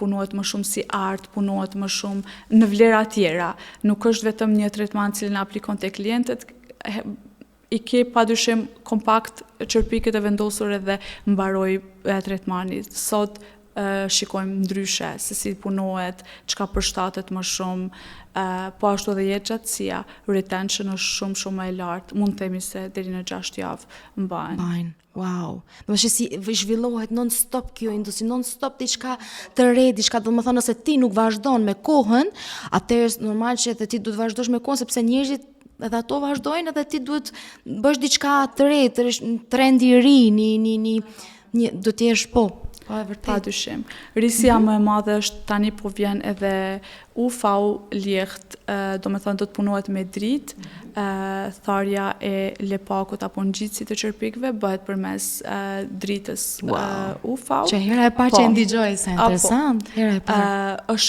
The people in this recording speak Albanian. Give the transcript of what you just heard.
punohet më shumë si art, punohet më shumë në vlera tjera. Nuk është vetëm një tretman cilin aplikon te klientët, i ke padyshim kompakt çerpikët e vendosur edhe mbaroi tretmani. Sot shikojmë ndryshe se si punohet, çka përshtatet më shumë, po ashtu edhe jetëgjatësia, retention është shumë më e lartë, mund të themi se deri në 6 javë mbajnë. Wow. Do të si zhvillohet non-stop kjo industri, non-stop diçka të re, diçka, do të thonë nëse ti nuk vazhdon me kohën, atëherë normal që edhe ti duhet vazhdosh me kohën sepse njerëzit edhe ato vazhdojnë edhe ti duhet bësh diçka të re, trendi i ri, një do të jesh po e vërtet. Padyshim. Risja më e madhe është tani po vjen edhe UV ljeht, do me thënë do të punohet me dritë, tharja e lepakut apo ngjitësit të çerpikëve bëhet përmes dritës UV. Që hera e parë që e ndigjoj, se interesant, hera e parë. Është